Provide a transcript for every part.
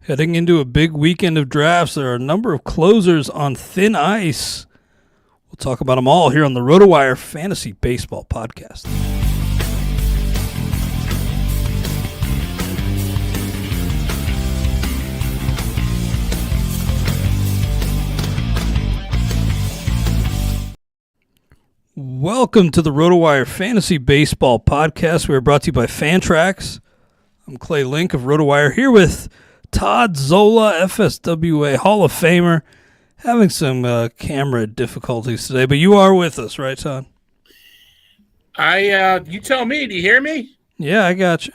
Heading into a big weekend of drafts, there are a number of closers on thin ice. We'll talk about them all here on the RotoWire Fantasy Baseball Podcast. Welcome to the RotoWire Fantasy Baseball Podcast. We are brought to you by Fantrax. I'm Clay Link of RotoWire here with Todd, Zola, FSWA Hall of Famer, having some camera difficulties today, but you are with us, right, Todd? You tell me. Do you hear me? Yeah, I got you.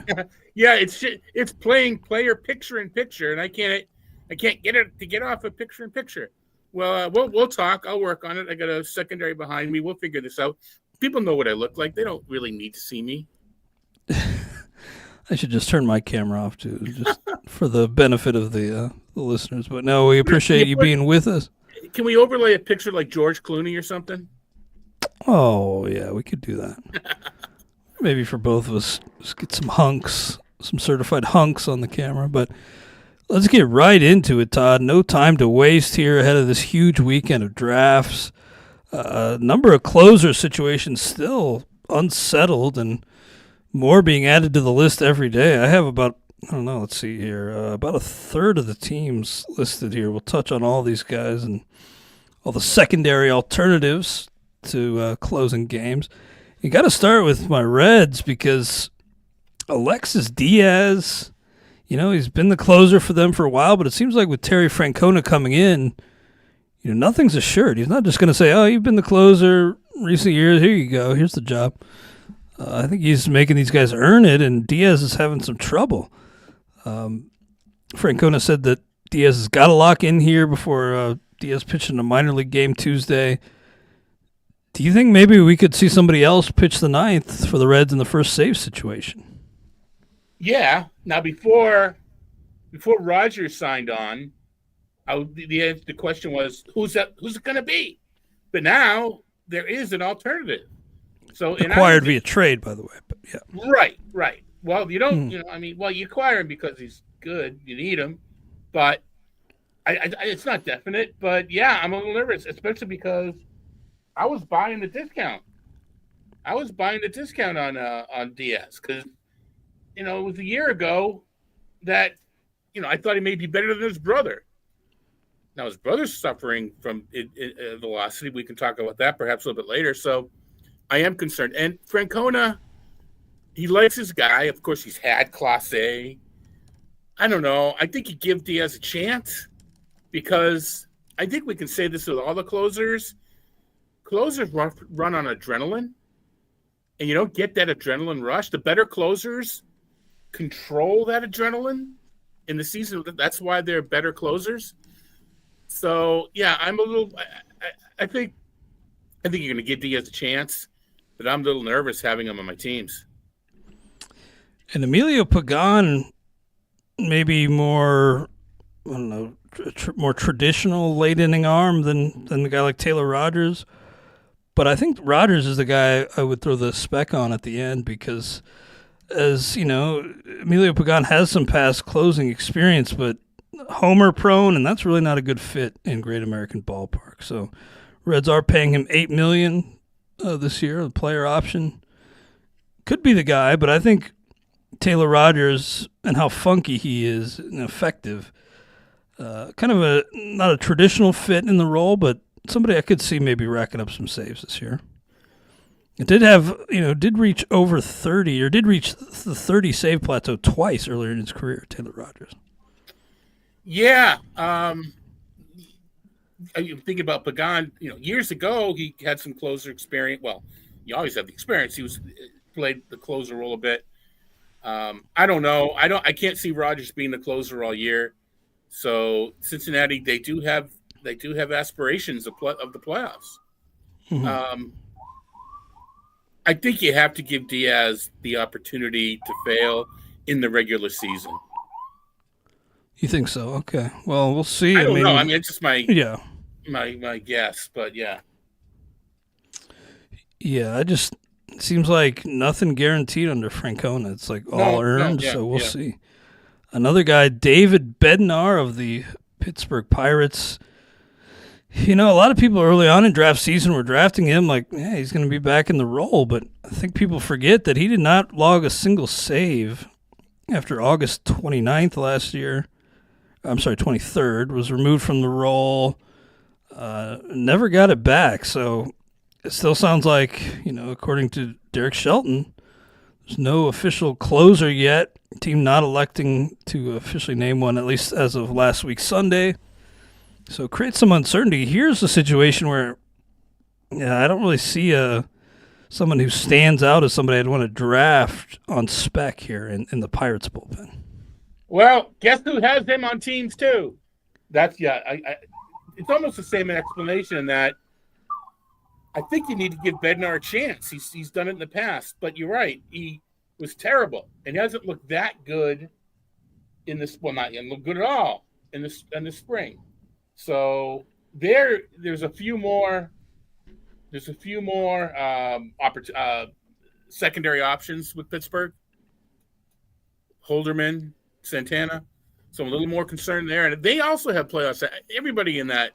Yeah, it's playing player picture in picture, and I can't get it to get off of picture in picture. Well, we'll talk. I'll work on it. I got a secondary behind me. We'll figure this out. People know what I look like. They don't really need to see me. I should just turn my camera off too, just for the benefit of the listeners. But no, we appreciate you being with us. Can we overlay a picture like George Clooney or something? Oh yeah, we could do that. Maybe for both of us, just get some hunks, some certified hunks on the camera. But let's get right into it, Todd. No time to waste here ahead of this huge weekend of drafts. A number of closer situations still unsettled and more being added to the list every day. I have about a third of the teams listed here. We'll touch on all these guys and all the secondary alternatives to closing games. You got to start with my Reds because Alexis Diaz, he's been the closer for them for a while, but it seems like with Terry Francona coming in, nothing's assured. He's not just going to say, oh, you've been the closer recent years. Here you go. Here's the job. I think he's making these guys earn it, and Diaz is having some trouble. Francona said that Diaz has got to lock in here before Diaz pitched in a minor league game Tuesday. Do you think maybe we could see somebody else pitch the ninth for the Reds in the first save situation? Yeah. Now, before Rogers signed on, the question was, who's it going to be? But now there is an alternative. So acquired via trade, by the way. But yeah. Right. Well, you don't, you acquire him because he's good. You need him, but it's not definite. But yeah, I'm a little nervous, especially because I was buying the discount. On Diaz because it was a year ago that I thought he may be better than his brother. Now his brother's suffering from velocity. We can talk about that perhaps a little bit later. So I am concerned. And Francona, he likes his guy. Of course, he's had Class A. I don't know. I think you give Diaz a chance because I think we can say this with all the closers. Closers run on adrenaline, and you don't get that adrenaline rush. The better closers control that adrenaline in the season. That's why they're better closers. So, yeah, I'm a little – I think you're going to give Diaz a chance. But I'm a little nervous having him on my teams. And Emilio Pagan, maybe more, more traditional late inning arm than the guy like Taylor Rogers. But I think Rogers is the guy I would throw the spec on at the end because, as you know, Emilio Pagan has some past closing experience, but homer prone, and that's really not a good fit in Great American Ballpark. So Reds are paying him $8 million. This year, the player option could be the guy, but I think Taylor Rogers and how funky he is and effective, kind of not a traditional fit in the role, but somebody I could see maybe racking up some saves this year. It did reach over 30 or did reach the 30 save plateau twice earlier in his career, Taylor Rogers. Yeah. I'm thinking about Pagan. Years ago he had some closer experience. Well, you always have the experience. He played the closer role a bit. I don't know. I can't see Rogers being the closer all year. So Cincinnati, they do have aspirations of the playoffs. Mm-hmm. I think you have to give Diaz the opportunity to fail in the regular season. You think so? Okay. Well, we'll see. I don't know. I mean, it's just my guess, but yeah. Yeah, it seems like nothing guaranteed under Francona. It's like all earned, so we'll see. Another guy, David Bednar of the Pittsburgh Pirates. A lot of people early on in draft season were drafting him like, yeah, he's going to be back in the role. But I think people forget that he did not log a single save after August 29th last year. I'm sorry, 23rd, was removed from the role. Never got it back. So it still sounds like, according to Derek Shelton, there's no official closer yet. Team not electing to officially name one, at least as of last week Sunday. So it creates some uncertainty. Here's a situation where I don't really see someone who stands out as somebody I'd want to draft on spec here in the Pirates bullpen. Well, guess who has him on teams too? It's almost the same explanation in that I think you need to give Bednar a chance. He's done it in the past, but you're right. He was terrible, and he hasn't looked that good in this. Well, not look good at all in the spring. So there's a few more. There's a few more secondary options with Pittsburgh. Holderman, Santana. So I'm a little more concerned there. And they also have playoffs. Everybody in that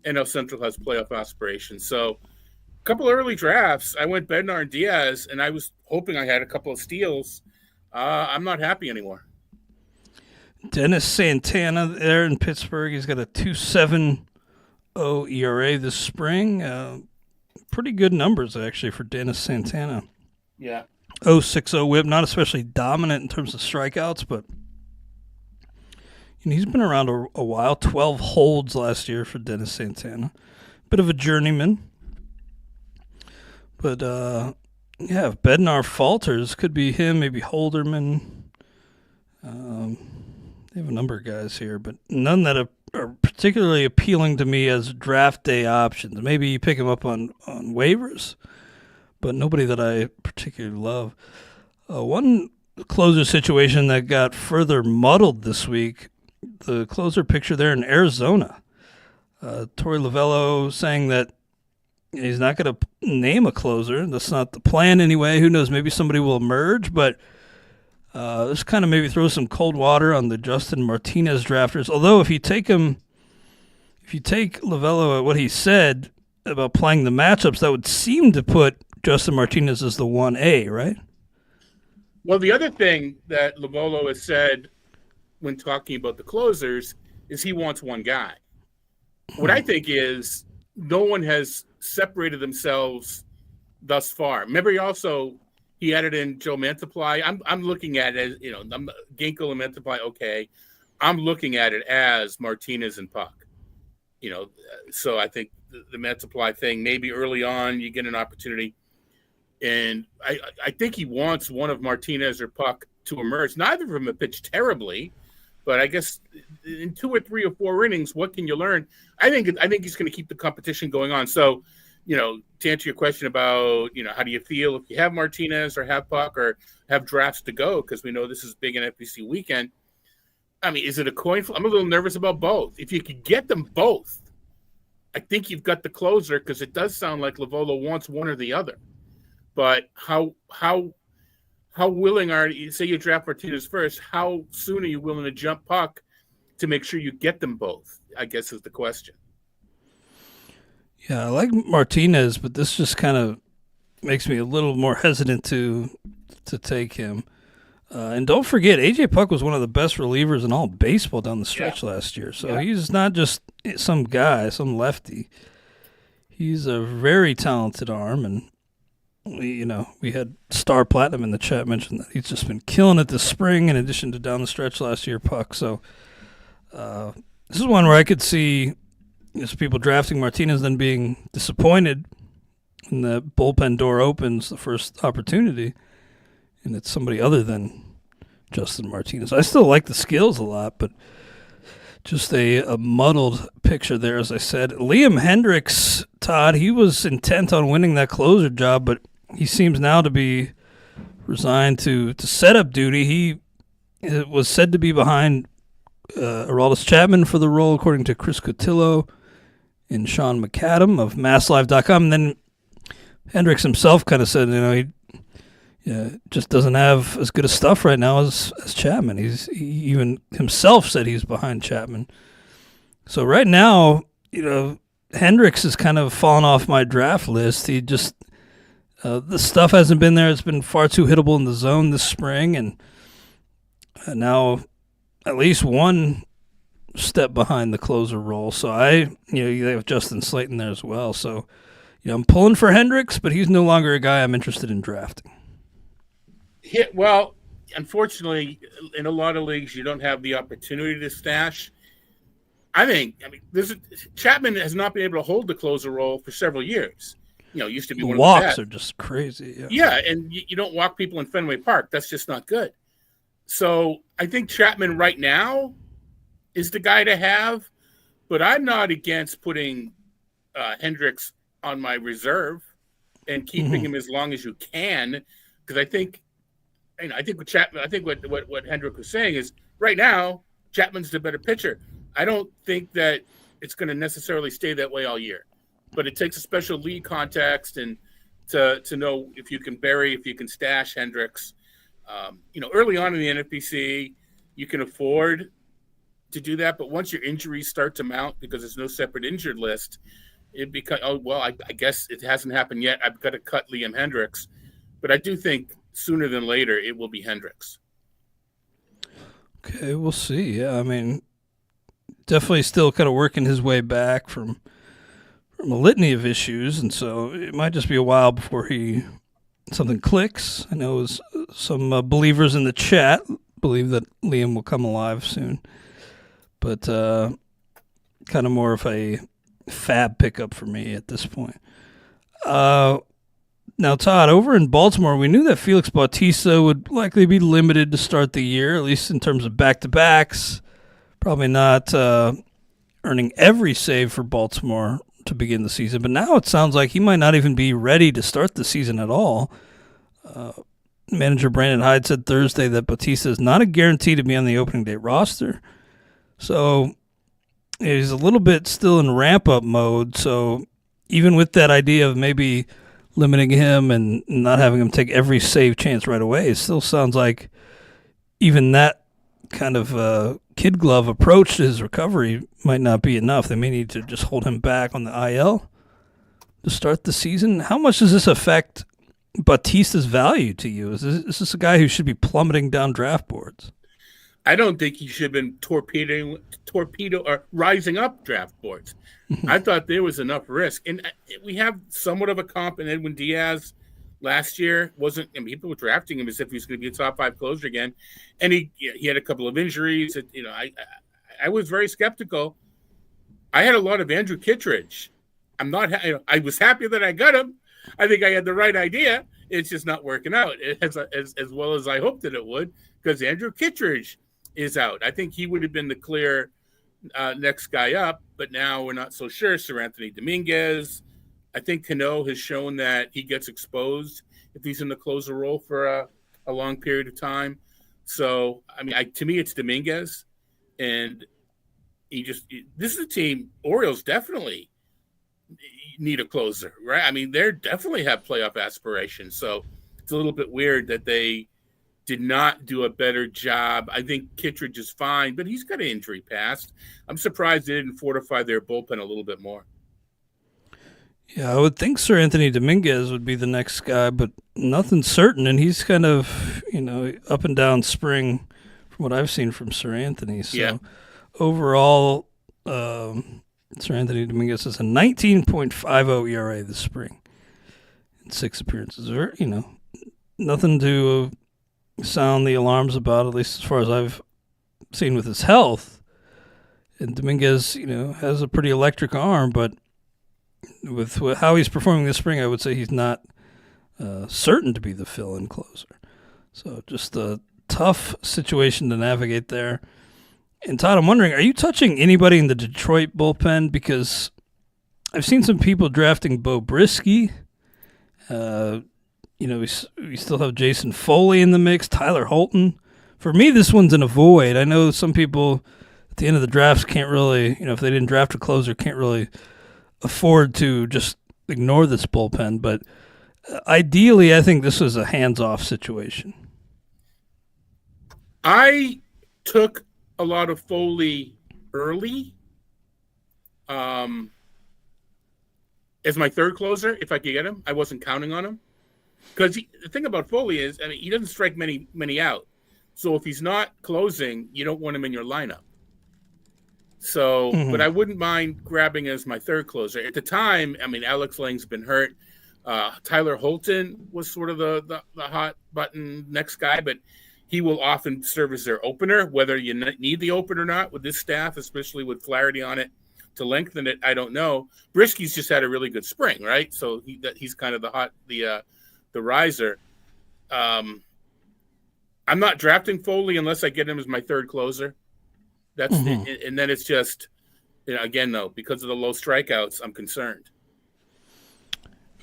NL Central has playoff aspirations. So a couple early drafts, I went Bednar and Diaz, and I was hoping I had a couple of steals. I'm not happy anymore. Dennis Santana there in Pittsburgh. He's got a 2.70 ERA this spring. Pretty good numbers, actually, for Dennis Santana. Yeah. 0.60 whip, not especially dominant in terms of strikeouts, but he's been around a while. 12 holds last year for Dennis Santana. Bit of a journeyman. But, if Bednar falters, could be him, maybe Holderman. They have a number of guys here, but none that are particularly appealing to me as draft day options. Maybe you pick him up on waivers, but nobody that I particularly love. One closer situation that got further muddled this week, the closer picture there in Arizona. Torey Lovullo saying that he's not going to name a closer. That's not the plan anyway. Who knows? Maybe somebody will emerge, but this kind of maybe throws some cold water on the Justin Martinez drafters. Although if you take Lovullo at what he said about playing the matchups, that would seem to put Justin Martinez as the 1A, right? Well, the other thing that Lovullo has said when talking about the closers is he wants one guy. What I think is no one has separated themselves thus far. Remember, he added in Joe Mantiply. I'm looking at it as, Ginkel and Mantiply, okay. I'm looking at it as Martinez and Puck. So I think the Mantiply thing, maybe early on you get an opportunity. And I think he wants one of Martinez or Puck to emerge. Neither of them have pitched terribly, but I guess in 2 or 3 or 4 innings, what can you learn? I think he's going to keep the competition going on. So, to answer your question about, how do you feel if you have Martinez or have Puck or have drafts to go, because we know this is big in FBC weekend. I mean, is it a coin flip? I'm a little nervous about both. If you could get them both, I think you've got the closer, because it does sound like Lovullo wants one or the other. But how willing are you? Say you draft Martinez first. How soon are you willing to jump Puck to make sure you get them both? I guess is the question. Yeah, I like Martinez, but this just kind of makes me a little more hesitant to take him. And don't forget, A.J. Puck was one of the best relievers in all baseball down the stretch last year. So he's not just some guy, some lefty. He's a very talented arm, and we had Star Platinum in the chat mention that he's just been killing it this spring in addition to down the stretch last year, Puck. So this is one where I could see people drafting Martinez then being disappointed when the bullpen door opens the first opportunity, and it's somebody other than Justin Martinez. I still like the skills a lot, but just a muddled picture there, as I said. Liam Hendriks, Todd, he was intent on winning that closer job, but he seems now to be resigned to setup duty. He was said to be behind Aroldis Chapman for the role, according to Chris Cotillo and Sean McAdam of MassLive.com. And then Hendricks himself kind of said, just doesn't have as good a stuff right now as Chapman. He even himself said he's behind Chapman. So right now, Hendricks has kind of fallen off my draft list. He just the stuff hasn't been there. It's been far too hittable in the zone this spring, and now at least one step behind the closer role. So you have Justin Slayton there as well. So I'm pulling for Hendricks, but he's no longer a guy I'm interested in drafting. Yeah, well, unfortunately, in a lot of leagues, you don't have the opportunity to stash. Chapman has not been able to hold the closer role for several years. Used to be one of the walks are just crazy. Yeah, and you don't walk people in Fenway Park. That's just not good. So I think Chapman right now is the guy to have, but I'm not against putting Hendricks on my reserve and keeping him as long as you can, because I think with Chapman, I think what Hendrick was saying is right now Chapman's the better pitcher. I don't think that it's going to necessarily stay that way all year, but it takes a special league context and to know if you can stash Hendricks. Early on in the NFBC, you can afford to do that, but once your injuries start to mount because there's no separate injured list, it becomes I guess it hasn't happened yet. I've got to cut Liam Hendricks, but I do think sooner than later it will be Hendricks. Okay, we'll see. Yeah, I mean, definitely still kind of working his way back from a litany of issues, and so it might just be a while before something clicks. I know some believers in the chat believe that Liam will come alive soon, but kind of more of a fab pickup for me at this point. Now, Todd, over in Baltimore, we knew that Felix Bautista would likely be limited to start the year, at least in terms of back-to-backs. Probably not earning every save for Baltimore to begin the season, but now it sounds like he might not even be ready to start the season at all. Manager Brandon Hyde said Thursday that Bautista is not a guarantee to be on the opening day roster. So he's a little bit still in ramp-up mode. So even with that idea of maybe limiting him and not having him take every save chance right away, it still sounds like even that kind of kid glove approach to his recovery might not be enough. They may need to just hold him back on the IL to start the season. How much does this affect Bautista's value to you? Is this a guy who should be plummeting down draft boards? I don't think he should have been torpedo or rising up draft boards. I thought there was enough risk. And we have somewhat of a comp in Edwin Diaz last year. People were drafting him as if he was going to be a top 5 closer again. And he had a couple of injuries. I was very skeptical. I had a lot of Andrew Kittredge. I was happy that I got him. I think I had the right idea. It's just not working out as well as I hoped that it would, because Andrew Kittredge is out. I think he would have been the clear next guy up, but now we're not so sure. Sir Anthony Dominguez. I think Cano has shown that he gets exposed if he's in the closer role for a long period of time. So, to me, it's Dominguez. And this is a team, Orioles definitely need a closer, right? They definitely have playoff aspirations. So it's a little bit weird that they did not do a better job. I think Kittredge is fine, but he's got an injury past. I'm surprised they didn't fortify their bullpen a little bit more. Yeah, I would think Sir Anthony Dominguez would be the next guy, but nothing's certain, and he's kind of, up and down spring from what I've seen from Sir Anthony. So overall, Sir Anthony Dominguez has a 19.50 ERA this spring in 6 appearances. Nothing to sound the alarms about, at least as far as I've seen with his health. And Dominguez, has a pretty electric arm, but with how he's performing this spring, I would say he's not certain to be the fill-in closer. So just a tough situation to navigate there. And Todd, I'm wondering, are you touching anybody in the Detroit bullpen? Because I've seen some people drafting Bo Brisky. We still have Jason Foley in the mix, Tyler Holton. For me, this one's an avoid. I know some people at the end of the drafts can't really, if they didn't draft a closer, can't really afford to just ignore this bullpen. But Ideally, I think this was a hands-off situation. I took a lot of Foley early as my third closer, if I could get him. I wasn't counting on him. Because the thing about Foley is, I mean, he doesn't strike many out. So if he's not closing, you don't want him in your lineup. So, but I wouldn't mind grabbing as my third closer. At the time, I mean, Alex Lang's been hurt. Tyler Holton was sort of the hot button next guy, but he will often serve as their opener, whether you need the opener or not with this staff, especially with Flaherty on it to lengthen it. I don't know. Brisky's just had a really good spring, right? So he's kind of the riser. I'm not drafting Foley unless I get him as my third closer. That's and then it's just, again though, because of the low strikeouts, I'm concerned.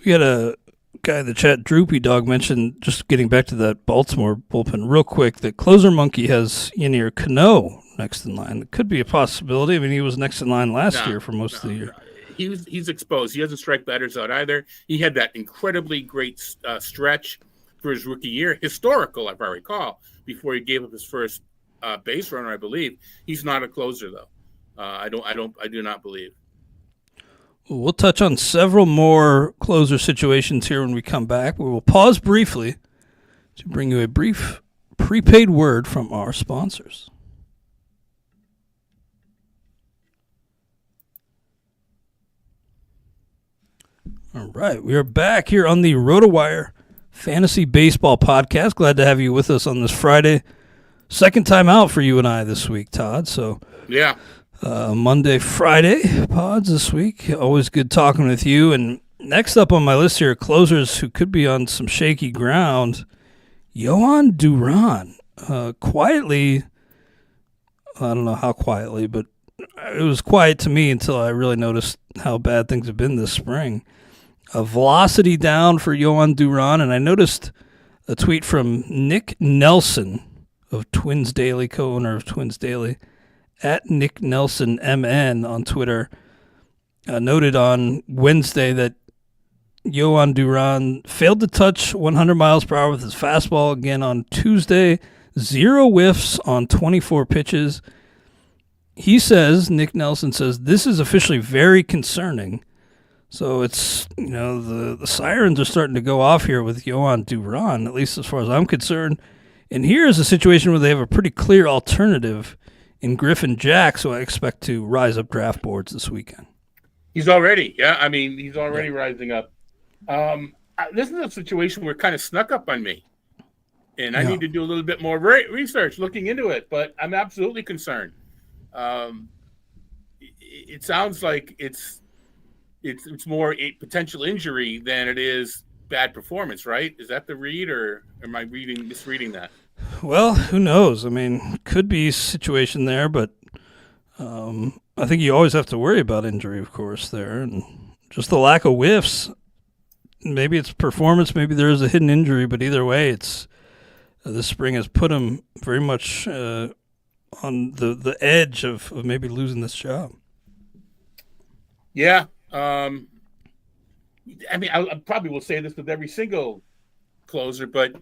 We had a guy in the chat, Droopy Dog, mentioned, just getting back to that Baltimore bullpen real quick, that Closer Monkey has Yennier Cano next in line. It could be a possibility. I mean, he was next in line last year for most of the year. He's exposed. He doesn't strike batters out either. He had that incredibly great stretch for his rookie year, historical, if I recall, before he gave up his first base runner, I believe. He's not a closer though. I do not believe. We'll touch on several more closer situations here when we come back. We will pause briefly to bring you a brief prepaid word from our sponsors. All right, we are back here on the RotoWire Fantasy Baseball Podcast. Glad to have you with us on this Friday. Second time out for you and I this week, Todd. So yeah, Monday, Friday pods this week. Always good talking with you. And next up on my list here, closers who could be on some shaky ground. Jhoan Duran. Quietly, I don't know how quietly, but it was quiet to me until I really noticed how bad things have been this spring. A velocity down for Jhoan Duran, and I noticed a tweet from Nick Nelson of Twins Daily, co-owner of Twins Daily, at Nick Nelson MN on Twitter, noted on Wednesday that Jhoan Duran failed to touch 100 miles per hour with his fastball again on Tuesday. 0 whiffs on 24 pitches. He says, Nick Nelson says, this is officially very concerning. So it's, the sirens are starting to go off here with Jhoan Duran, at least as far as I'm concerned. And here is a situation where they have a pretty clear alternative in Griffin Jax, who I expect to rise up draft boards this weekend. He's already rising up. This is a situation where it kind of snuck up on me. And I need to do a little bit more research looking into it, but I'm absolutely concerned. It sounds like it's more a potential injury than it is bad performance, right? Is that the read, or am I misreading that? Well, who knows? I mean, could be a situation there, but I think you always have to worry about injury, of course, there. And just the lack of whiffs. Maybe it's performance, maybe there is a hidden injury, but either way, it's this spring has put him very much on the edge of maybe losing this job. Yeah. I mean, I probably will say this with every single closer, but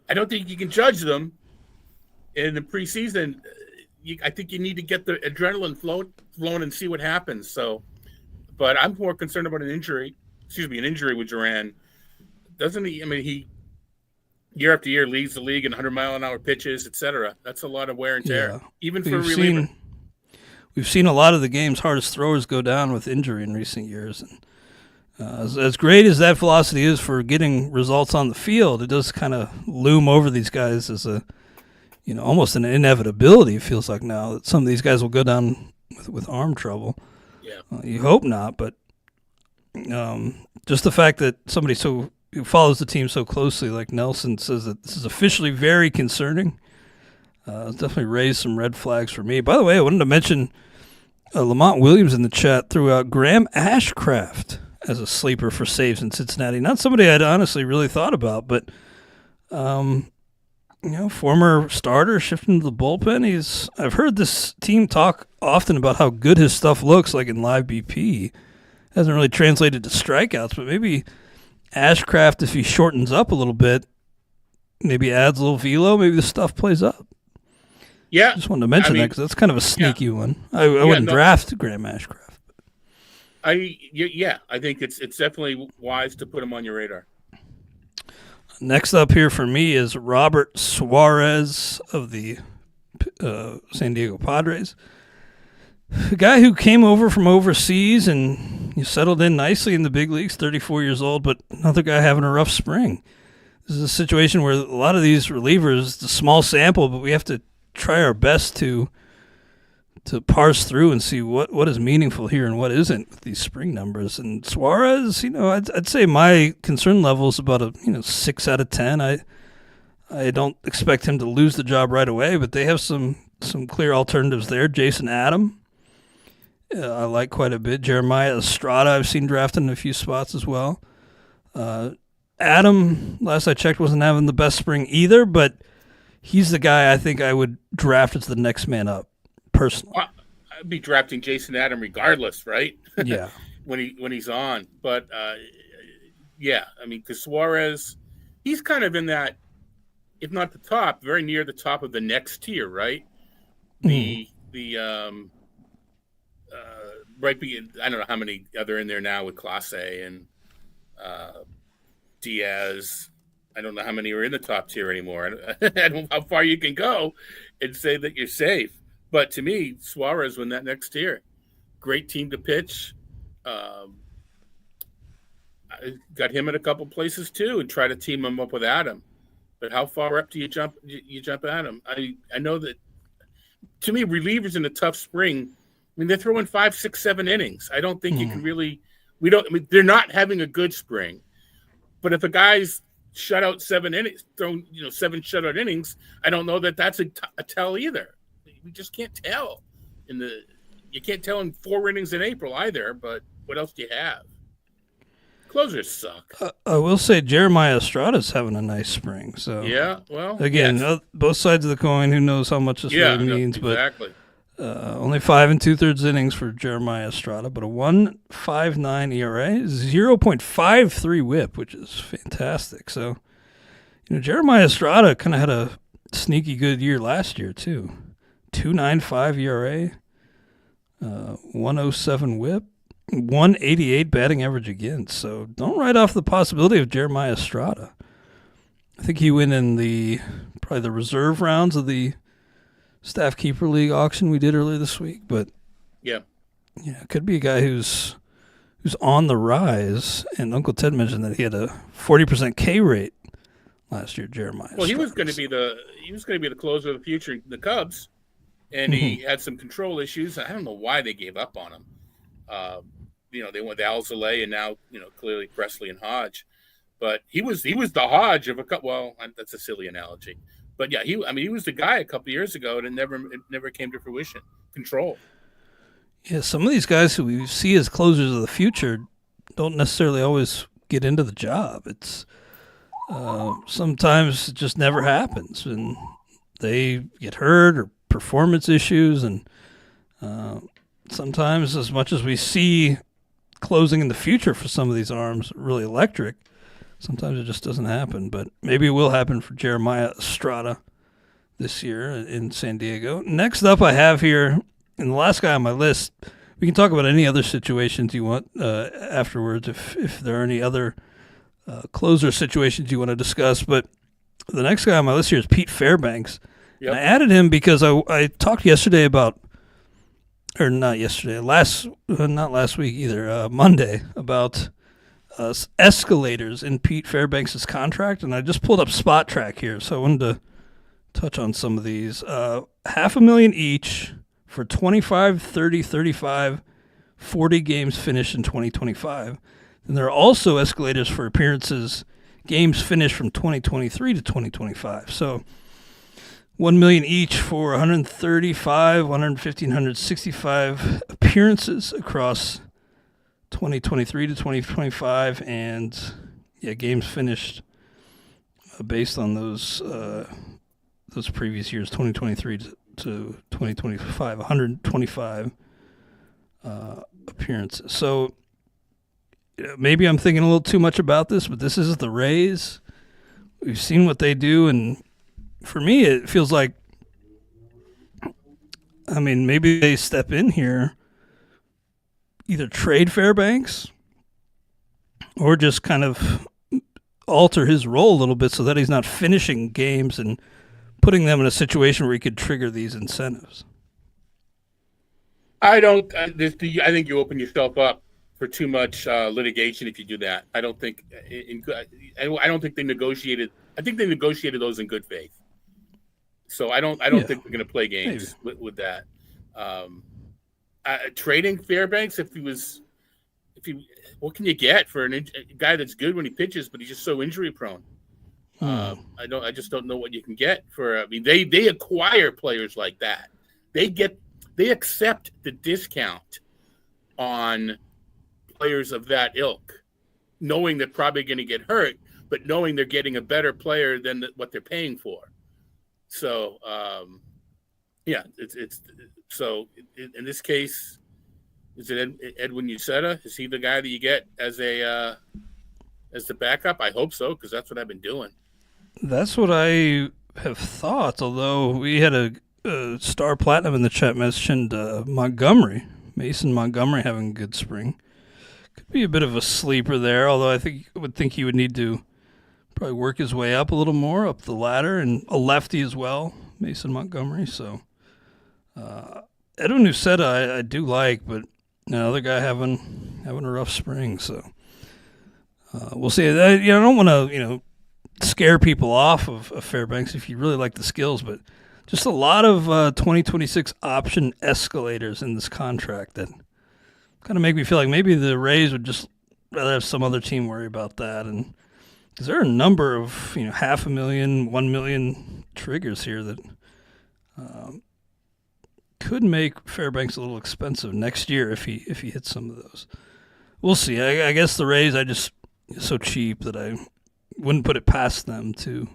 I don't think you can judge them in the preseason. I think you need to get the adrenaline flown and see what happens. So, but I'm more concerned about an injury with Duran. Doesn't he? I mean, he year after year leads the league in 100-mile-an-hour pitches, etc. That's a lot of wear and tear, even for a reliever. We've seen a lot of the game's hardest throwers go down with injury in recent years. And as great as that velocity is for getting results on the field, it does kind of loom over these guys as almost an inevitability. It feels like now that some of these guys will go down with arm trouble. Yeah, you hope not, but just the fact that somebody who follows the team so closely, like Nelson, says that this is officially very concerning. It's definitely raised some red flags for me. By the way, I wanted to mention Lamont Williams in the chat threw out Graham Ashcraft as a sleeper for saves in Cincinnati. Not somebody I'd honestly really thought about, but former starter shifting to the bullpen. I've heard this team talk often about how good his stuff looks like in live BP. Hasn't really translated to strikeouts, but maybe Ashcraft, if he shortens up a little bit, maybe adds a little velo, maybe the stuff plays up. Yeah. Just wanted to mention that because that's kind of a sneaky one. I wouldn't draft Graham Ashcraft. I think it's definitely wise to put him on your radar. Next up here for me is Robert Suarez of the San Diego Padres. A guy who came over from overseas and he settled in nicely in the big leagues, 34 years old, but another guy having a rough spring. This is a situation where a lot of these relievers, it's a small sample, but we have to try our best to parse through and see what is meaningful here and what isn't with these spring numbers. And Suarez, I'd say my concern level is about a 6 out of 10. I don't expect him to lose the job right away, but they have some clear alternatives there. Jason Adam, I like quite a bit. Jeremiah Estrada, I've seen drafted in a few spots as well. Adam, last I checked, wasn't having the best spring either, but he's the guy I think I would draft as the next man up. Personally, well, I'd be drafting Jason Adam regardless, right? Yeah, when he's on, but because Suarez, he's kind of in that, if not the top, very near the top of the next tier, right? I don't know how many other in there now with Clase and Diaz. I don't know how many are in the top tier anymore. I don't know how far you can go and say that you're safe. But to me, Suarez won that next tier. Great team to pitch. I got him in a couple places too, and try to team him up with Adam. But how far up do you jump? You jump Adam. I know that. To me, relievers in a tough spring, they're throwing 5, 6, 7 innings. I don't think you can really. They're not having a good spring. But if a guy's shut out 7 innings, thrown 7 shutout innings, I don't know that that's a tell either. We just can't tell. You can't tell in 4 innings in April either. But what else do you have? Closers suck. I will say Jeremiah Estrada's having a nice spring. So yeah, well, again, both sides of the coin. Who knows how much this really means? Exactly. But only 5 2/3 innings for Jeremiah Estrada, but a 1.59 ERA, 0.53 WHIP, which is fantastic. So Jeremiah Estrada kind of had a sneaky good year last year too. 2.95 ERA, 1.07 WHIP, 1.88 batting average against. So don't write off the possibility of Jeremiah Estrada. I think he went in probably the reserve rounds of the Staff Keeper League auction we did earlier this week. But yeah, it could be a guy who's on the rise. And Uncle Ted mentioned that he had a 40% K rate last year. Jeremiah. Well, he was going to be the closer of the future in the Cubs. And he had some control issues. I don't know why they gave up on him. They went to Alzolay and now, clearly Presley and Hodge. But he was the Hodge of a couple. Well, that's a silly analogy. But yeah, he was the guy a couple years ago, and it never came to fruition. Control. Yeah, some of these guys who we see as closers of the future don't necessarily always get into the job. It's sometimes it just never happens, and they get hurt or performance issues, and sometimes as much as we see closing in the future for some of these arms really electric, sometimes it just doesn't happen. But maybe it will happen for Jeremiah Estrada this year in San Diego. Next up I have here, and the last guy on my list, we can talk about any other situations you want afterwards if there are any other closer situations you want to discuss. But the next guy on my list here is Pete Fairbanks. Yep. And I added him because I talked yesterday about, or not yesterday, not last week either, Monday, about escalators in Pete Fairbanks' contract, and I just pulled up Spot Track here, so I wanted to touch on some of these. $500,000 each for 25, 30, 35, 40 games finished in 2025. And there are also escalators for appearances, games finished from 2023 to 2025. So $1 million each for 135, 115, 165 appearances across 2023 to 2025, and games finished based on those previous years, 2023 to 2025, 125 appearances. So maybe I'm thinking a little too much about this, but this is the Rays. We've seen what they do, and for me, it feels like, I mean, maybe they step in here, either trade Fairbanks or just kind of alter his role a little bit so that he's not finishing games and putting them in a situation where he could trigger these incentives. I don't. I think you open yourself up for too much litigation if you do that. I don't think. I don't think they negotiated. I think they negotiated those in good faith. So I don't think they're going to play games with that. Trading Fairbanks, what can you get for a guy that's good when he pitches, but he's just so injury prone? I just don't know what you can get for. I mean, they acquire players like that. They accept the discount on players of that ilk, knowing they're probably going to get hurt, but knowing they're getting a better player than what they're paying for. So, it's so in this case, is it Edwin Uceta? Is he the guy that you get as the backup? I hope so, because that's what I've been doing. That's what I have thought, although we had a Star Platinum in the chat mentioned Mason Montgomery having a good spring. Could be a bit of a sleeper there, although I would think he would need to probably work his way up a little more, up the ladder, and a lefty as well, Mason Montgomery. So Edwin Uceta I do like, but another guy having a rough spring. So we'll see. I don't want to scare people off of Fairbanks if you really like the skills, but just a lot of 2026 option escalators in this contract that kind of make me feel like maybe the Rays would just rather have some other team worry about that. And because there are a number of $500,000, $1 million triggers here that could make Fairbanks a little expensive next year if he hits some of those. We'll see. I guess the Rays, so cheap that I wouldn't put it past them to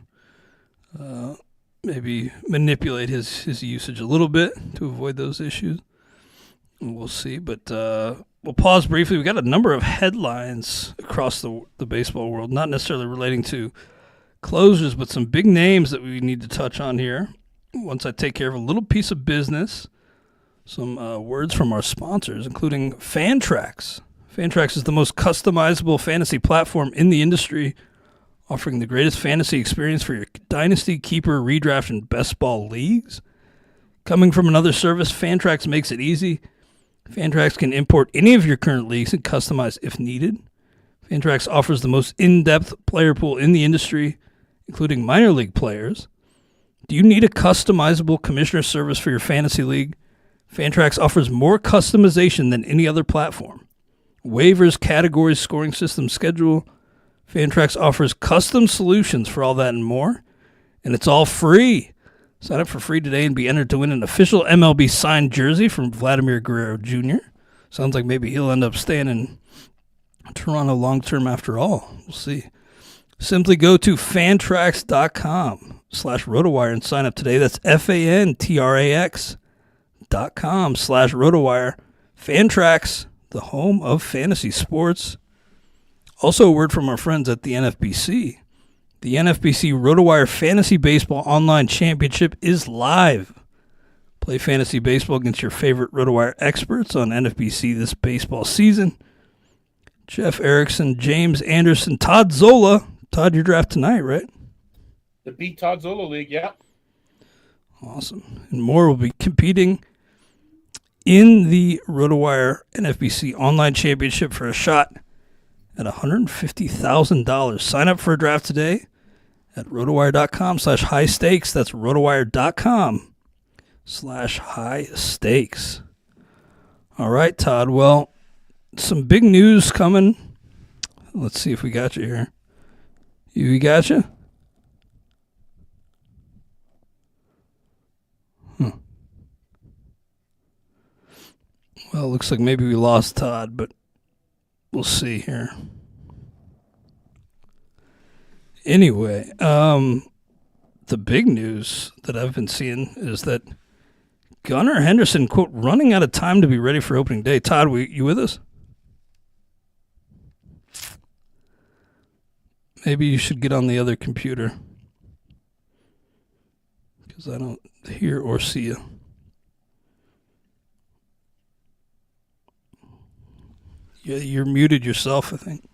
maybe manipulate his usage a little bit to avoid those issues. We'll see, but we'll pause briefly. We got a number of headlines across the baseball world, not necessarily relating to closers, but some big names that we need to touch on here. Once I take care of a little piece of business, some words from our sponsors, including Fantrax. Fantrax is the most customizable fantasy platform in the industry, offering the greatest fantasy experience for your dynasty, keeper, redraft, and best ball leagues. Coming from another service, Fantrax makes it easy. Fantrax can import any of your current leagues and customize if needed. Fantrax offers the most in-depth player pool in the industry, including minor league players. Do you need a customizable commissioner service for your fantasy league? Fantrax offers more customization than any other platform. Waivers, categories, scoring system, schedule. Fantrax offers custom solutions for all that and more, and it's all free. Sign up for free today and be entered to win an official MLB signed jersey from Vladimir Guerrero Jr. Sounds like maybe he'll end up staying in Toronto long-term after all. We'll see. Simply go to fantrax.com/RotoWire and sign up today. That's fantrax.com/RotoWire. Fantrax, the home of fantasy sports. Also, a word from our friends at the NFBC. The NFBC RotoWire Fantasy Baseball Online Championship is live. Play fantasy baseball against your favorite RotoWire experts on NFBC this baseball season. Jeff Erickson, James Anderson, Todd Zola. Todd, your draft tonight, right? The Beat Todd Zola League, yeah. Awesome. And more will be competing in the RotoWire NFBC Online Championship for a shot at $150,000. Sign up for a draft today at rotowire.com/high stakes. That's rotowire.com/high stakes. All right, Todd. Well, some big news coming. Let's see if we got you here. We got you? Well, it looks like maybe we lost Todd, but we'll see here. Anyway, the big news that I've been seeing is that Gunnar Henderson, quote, running out of time to be ready for opening day. Todd, you with us? Maybe you should get on the other computer because I don't hear or see you. Yeah, you're muted yourself, I think.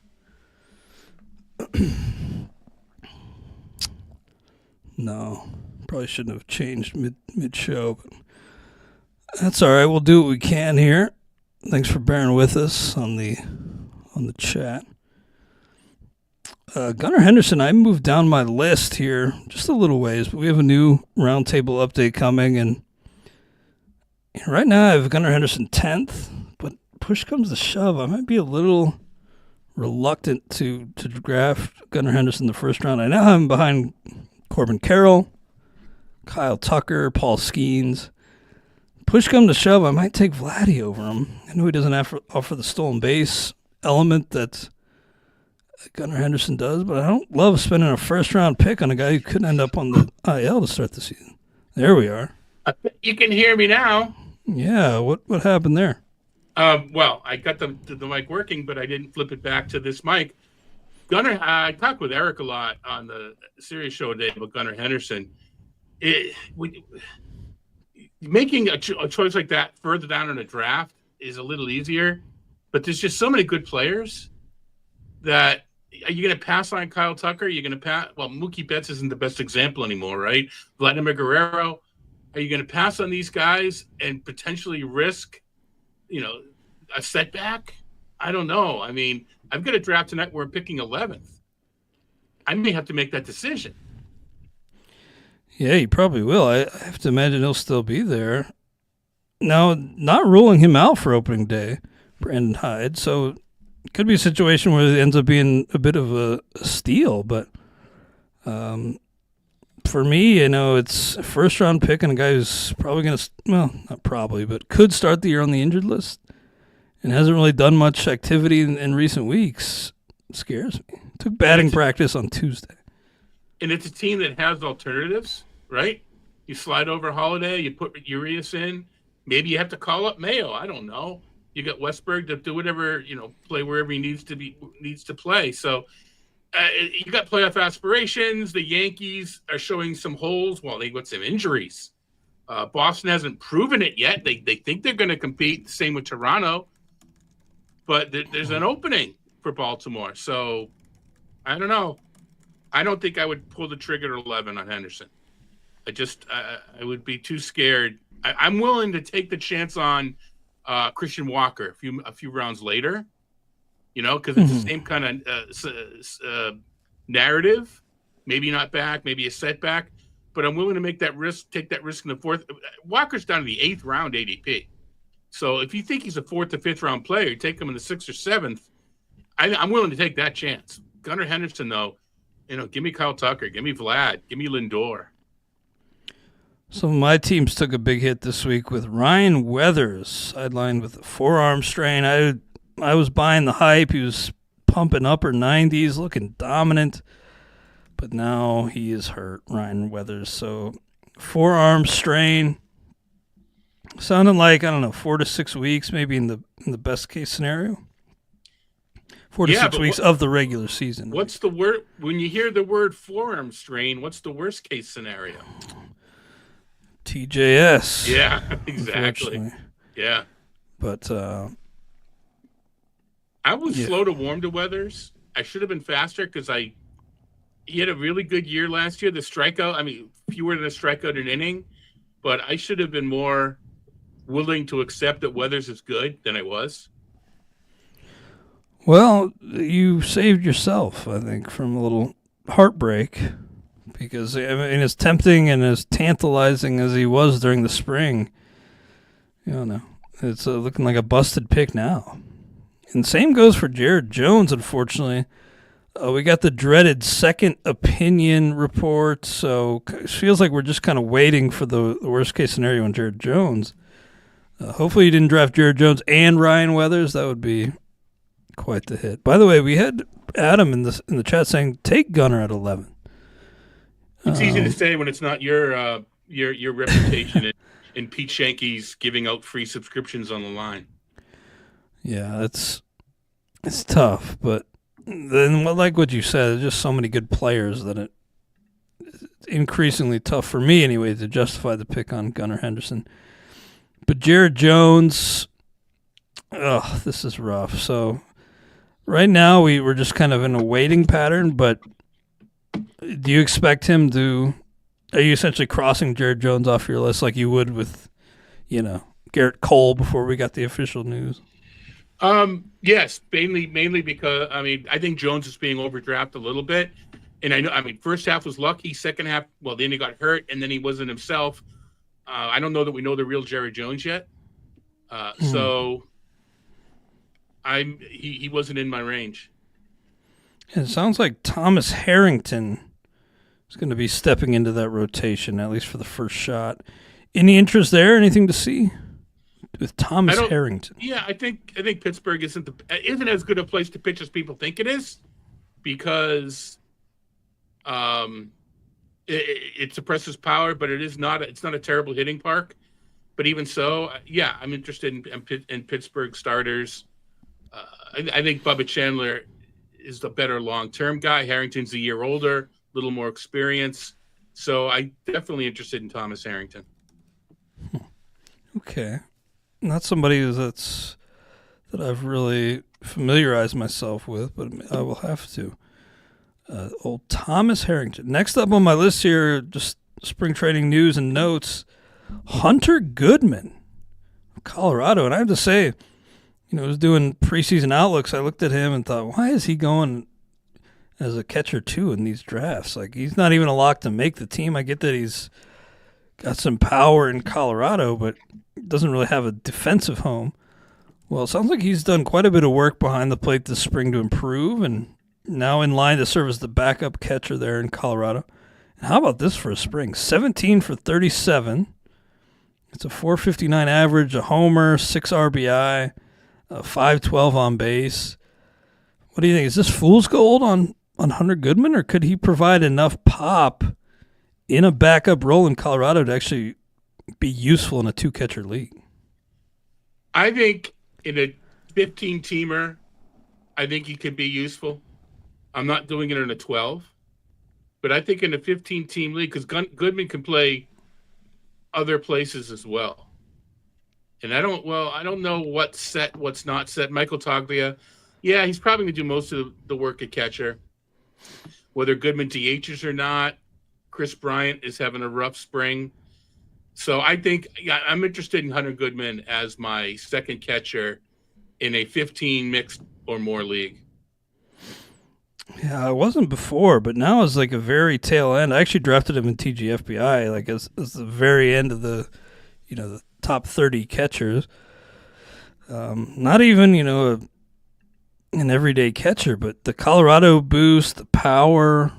No, probably shouldn't have changed mid-show, but that's all right. We'll do what we can here. Thanks for bearing with us on the chat. Gunnar Henderson, I moved down my list here just a little ways, but we have a new roundtable update coming, and right now I have Gunnar Henderson 10th, but push comes to shove, I might be a little reluctant to draft Gunnar Henderson in the first round. I now have him behind Corbin Carroll, Kyle Tucker, Paul Skeens. Push come to shove, I might take Vladdy over him. I know he doesn't offer the stolen base element that Gunnar Henderson does, but I don't love spending a first-round pick on a guy who couldn't end up on the IL to start the season. There we are. You can hear me now. Yeah, what happened there? Well, I got the mic working, but I didn't flip it back to this mic. Gunnar, I talked with Eric a lot on the Sirius show today about Gunnar Henderson. Making a choice like that further down in a draft is a little easier, but there's just so many good players that are you going to pass on Kyle Tucker? Are you going to pass? Well, Mookie Betts isn't the best example anymore, right? Vladimir Guerrero. Are you going to pass on these guys and potentially risk, a setback? I don't know. I mean, I've got a draft tonight where I'm picking 11th. I may have to make that decision. Yeah, he probably will. I have to imagine he'll still be there. Now, not ruling him out for opening day, Brandon Hyde, so it could be a situation where it ends up being a bit of a steal, but for me, it's a first-round pick and a guy who's probably going to, well, not probably, but could start the year on the injured list and hasn't really done much activity in recent weeks. It scares me. Took batting practice on Tuesday. And it's a team that has alternatives, right? You slide over Holiday, you put Urias in. Maybe you have to call up Mayo. I don't know. You got Westberg to do whatever, play wherever he needs to play. So you got playoff aspirations. The Yankees are showing some holes. Well, they got some injuries. Boston hasn't proven it yet. They think they're going to compete. Same with Toronto. But there's an opening for Baltimore. So I don't know. I don't think I would pull the trigger at 11 on Henderson. I would be too scared. I'm willing to take the chance on Christian Walker a few rounds later, because it's the same kind of narrative. Maybe not back, maybe a setback, but I'm willing to take that risk in the fourth. Walker's down to the 8th round ADP. So if you think he's a 4th or 5th round player, you take him in the 6th or 7th. I'm willing to take that chance. Gunnar Henderson, though, give me Kyle Tucker, give me Vlad, give me Lindor. Some of my teams took a big hit this week with Ryan Weathers sidelined with a forearm strain. I was buying the hype. He was pumping upper 90s, looking dominant, but now he is hurt, Ryan Weathers. So forearm strain, sounding like 4 to 6 weeks, maybe in the best case scenario. 4 to 6 weeks of the regular season. What's the word when you hear the word forearm strain? What's the worst case scenario? TJS. Yeah, exactly. Yeah, but I was slow to warm to Weathers. I should have been faster because he had a really good year last year. The strikeout, fewer than a strikeout an inning, but I should have been more willing to accept that Weathers is good than I was. Well, you saved yourself, I think, from a little heartbreak because, as tempting and as tantalizing as he was during the spring, it's looking like a busted pick now. And same goes for Jared Jones, unfortunately. We got the dreaded second opinion report, so it feels like we're just kind of waiting for the worst-case scenario on Jared Jones. Hopefully you didn't draft Jared Jones and Ryan Weathers. That would be quite the hit. By the way, we had Adam in the chat saying take Gunnar at 11. It's easy to say when it's not your reputation and Pete Shanky's giving out free subscriptions on the line. Yeah, it's tough, but then like what you said, there's just so many good players that it's increasingly tough for me anyway to justify the pick on Gunnar Henderson. But Jared Jones, this is rough. So right now we're just kind of in a waiting pattern, but do you expect him to, are you essentially crossing Jared Jones off your list like you would with, Garrett Cole before we got the official news? Yes, mainly because I think Jones is being overdrafted a little bit, and first half was lucky, second half, well, then he got hurt, and then he wasn't himself. I don't know that we know the real Jerry Jones yet, so he wasn't in my range. It sounds like Thomas Harrington is going to be stepping into that rotation at least for the first shot. Any interest there? Anything to see with Thomas Harrington? Yeah, I think Pittsburgh isn't as good a place to pitch as people think it is, because it suppresses power, but it's not a terrible hitting park. But even so, yeah, I'm interested in Pittsburgh starters. I think Bubba Chandler is the better long-term guy. Harrington's a year older, a little more experience. So I'm definitely interested in Thomas Harrington. Okay. Not somebody that I've really familiarized myself with, but I will have to. Old Thomas Harrington. Next up on my list here, just spring training news and notes, Hunter Goodman of Colorado. And I have to say, I was doing preseason outlooks. I looked at him and thought, why is he going as a catcher too in these drafts? Like, he's not even a lock to make the team. I get that he's got some power in Colorado, but doesn't really have a defensive home. Well, it sounds like he's done quite a bit of work behind the plate this spring to improve, and now in line to serve as the backup catcher there in Colorado. And how about this for a spring? 17 for 37. It's a 4.59 average, a homer, 6 RBI, a 5.12 on base. What do you think? Is this fool's gold on Hunter Goodman, or could he provide enough pop in a backup role in Colorado to actually be useful in a two-catcher league? I think in a 15-teamer, I think he could be useful. I'm not doing it in a 12, but I think in a 15-team league, because Goodman can play other places as well. And I don't know what's set, what's not set. Michael Toglia, yeah, he's probably going to do most of the work at catcher. Whether Goodman DHs or not, Chris Bryant is having a rough spring. So I think, yeah, I'm interested in Hunter Goodman as my second catcher in a 15 mixed or more league. Yeah, I wasn't before, but now it's like a very tail end. I actually drafted him in TGFBI, like as the very end of the top 30 catchers. Not even, an everyday catcher, but the Colorado boost, the power,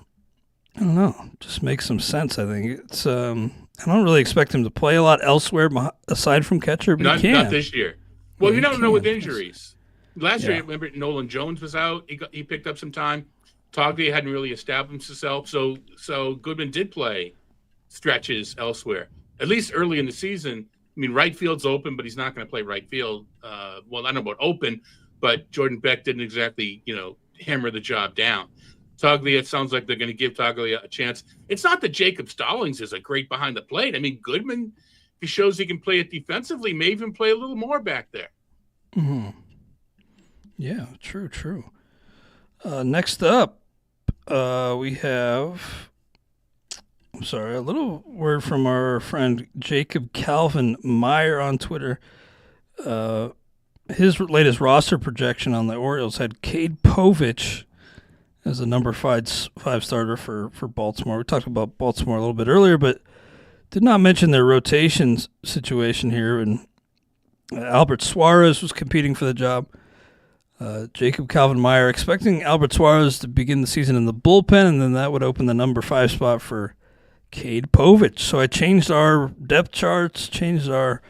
I don't know, just makes some sense. I think it's. I don't really expect him to play a lot elsewhere aside from catcher, but he can. Not this year. Well, you don't know with injuries. Last year, remember, Nolan Jones was out. He picked up some time. Toglia hadn't really established himself, so Goodman did play stretches elsewhere, at least early in the season. I mean, right field's open, but he's not going to play right field. Well, I don't know about open, but Jordan Beck didn't exactly, hammer the job down. Toglia, it sounds like they're going to give Toglia a chance. It's not that Jacob Stallings is a great behind the plate. I mean, Goodman, if he shows he can play it defensively, may even play a little more back there. Mm-hmm. Yeah, true. Next up, we have, a little word from our friend Jacob Calvin Meyer on Twitter. His latest roster projection on the Orioles had Cade Povich as the number five starter for Baltimore. We talked about Baltimore a little bit earlier, but did not mention their rotation situation here. And Albert Suarez was competing for the job. Jacob Calvin Meyer expecting Albert Suarez to begin the season in the bullpen, and then that would open the number 5 spot for Cade Povich. So I changed our depth charts, changed our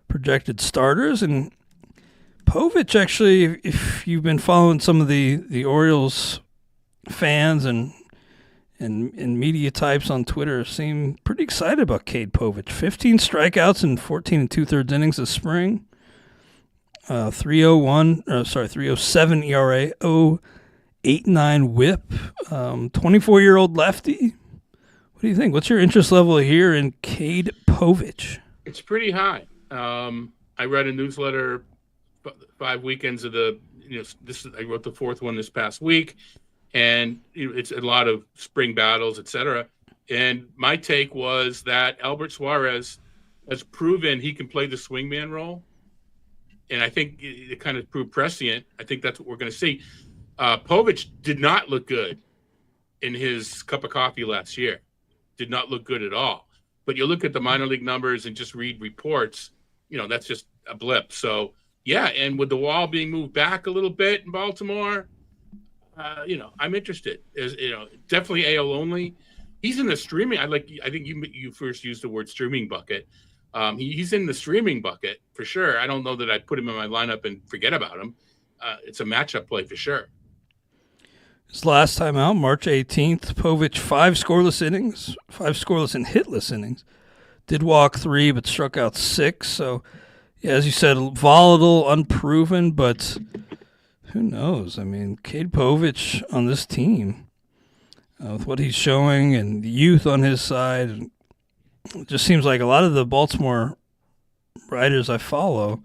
projected starters, and Povich actually, if you've been following some of the Orioles fans and media types on Twitter, seem pretty excited about Cade Povich. 15 strikeouts in 14 2/3 innings this spring. 3.07 ERA, .89 WHIP, 24-year-old lefty. What do you think? What's your interest level here in Cade Povich? It's pretty high. I read a newsletter 5 weekends of the, I wrote the fourth one this past week, and it's a lot of spring battles, etc. And my take was that Albert Suarez has proven he can play the swingman role. And I think it kind of proved prescient. I think that's what we're going to see. Povich did not look good in his cup of coffee last year. Did not look good at all. But you look at the minor league numbers and just read reports, that's just a blip. So, yeah, and with the wall being moved back a little bit in Baltimore, I'm interested. Definitely AL only. He's in the streaming. I think you first used the word streaming bucket. He's in the streaming bucket for sure. I don't know that I'd put him in my lineup and forget about him. It's a matchup play for sure. His last time out, March 18th, Povich 5 scoreless innings, 5 scoreless and hitless innings. Did walk 3, but struck out 6. So, yeah, as you said, volatile, unproven, but who knows? I mean, Cade Povich on this team, with what he's showing and the youth on his side, it just seems like a lot of the Baltimore writers I follow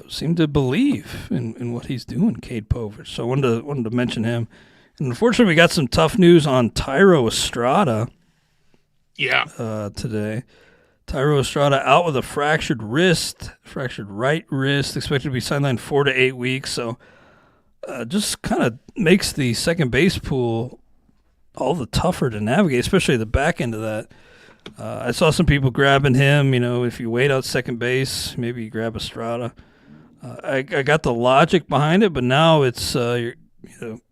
seem to believe in what he's doing, Cade Povich. So I wanted to mention him. And unfortunately, we got some tough news on Thairo Estrada. Yeah. Today. Thairo Estrada out with a fractured right wrist, expected to be sidelined 4 to 8 weeks. So just kind of makes the second base pool all the tougher to navigate, especially the back end of that. I saw some people grabbing him. If you wait out second base, maybe you grab Estrada. I got the logic behind it, but now it's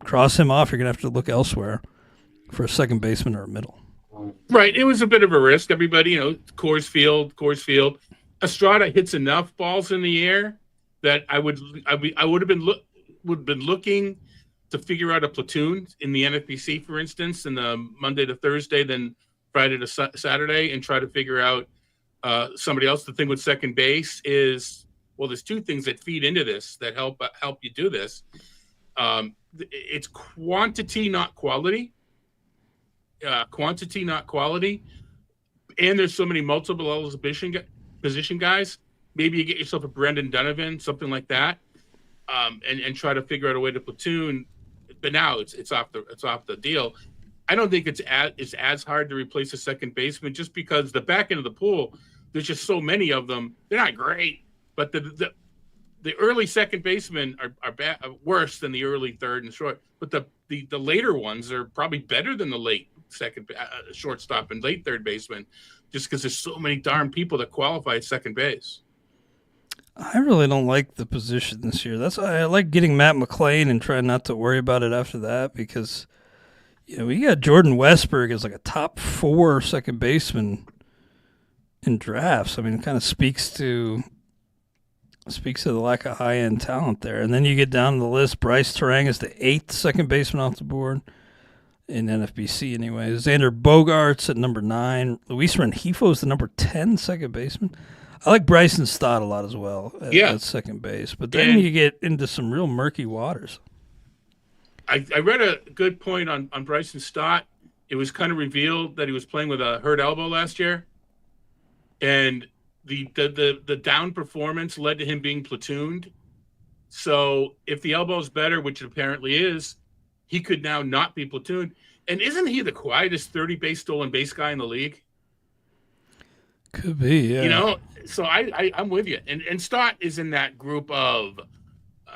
cross him off. You're gonna have to look elsewhere for a second baseman or a middle. Right. It was a bit of a risk. Everybody, Coors Field. Estrada hits enough balls in the air that I would have been looking to figure out a platoon in the NFBC, for instance, in the Monday to Thursday, then Friday to Saturday, and try to figure out somebody else. The thing with second base is, well, there's two things that feed into this that help you do this. It's quantity, not quality. And there's so many multiple position guys. Maybe you get yourself a Brendan Donovan, something like that, and try to figure out a way to platoon. But now it's off the deal. I don't think it's as hard to replace a second baseman, just because the back end of the pool, there's just so many of them. They're not great, but the early second basemen are worse than the early third and short. But the later ones are probably better than the late second shortstop and late third baseman, just because there's so many darn people that qualify at second base. I really don't like the position this year. I like getting Matt McClain and trying not to worry about it after that, because we got Jordan Westberg as like a top 4 second baseman in drafts. I mean, it kind of speaks to the lack of high-end talent there. And then you get down the list, Bryce Terang is the 8th second baseman off the board in NFBC anyway. Xander Bogaerts at number 9. Luis Rengifo is the number 10 second baseman. I like Bryson Stott a lot as well at second base. But then you get into some real murky waters. I read a good point on Bryson Stott. It was kind of revealed that he was playing with a hurt elbow last year. And the down performance led to him being platooned. So if the elbow's better, which it apparently is, he could now not be platooned. And isn't he the quietest 30-base stolen base guy in the league? Could be, yeah. So I'm with you. And Stott is in that group of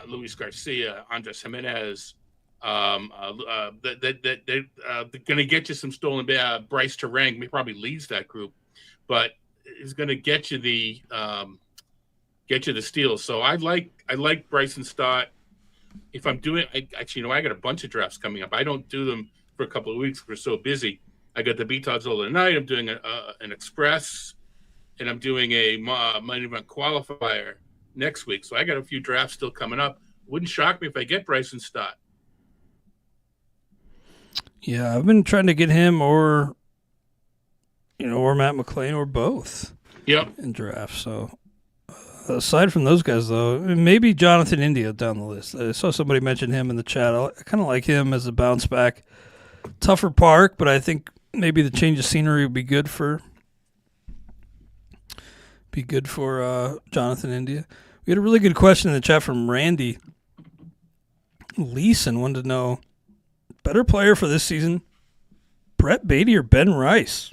Luis Garcia, Andres Jimenez. They're going to get you some stolen. Bryce Terang probably leads that group, but is going to get you the steals. So I like Bryson Stott. If I'm doing, I got a bunch of drafts coming up. I don't do them for a couple of weeks because we're so busy. I got the Todd Zola tonight. I'm doing an Express, and I'm doing a main event qualifier next week. So I got a few drafts still coming up. Wouldn't shock me if I get Bryson Stott. Yeah, I've been trying to get him or Matt McClain or both. Yep. In drafts. So Aside from those guys, though, maybe Jonathan India down the list. I saw somebody mention him in the chat. I kind of like him as a bounce back. Tougher park, but I think maybe the change of scenery would be good for Jonathan India. We had a really good question in the chat from Randy Leeson. Wanted to know, better player for this season, Brett Beatty or Ben Rice?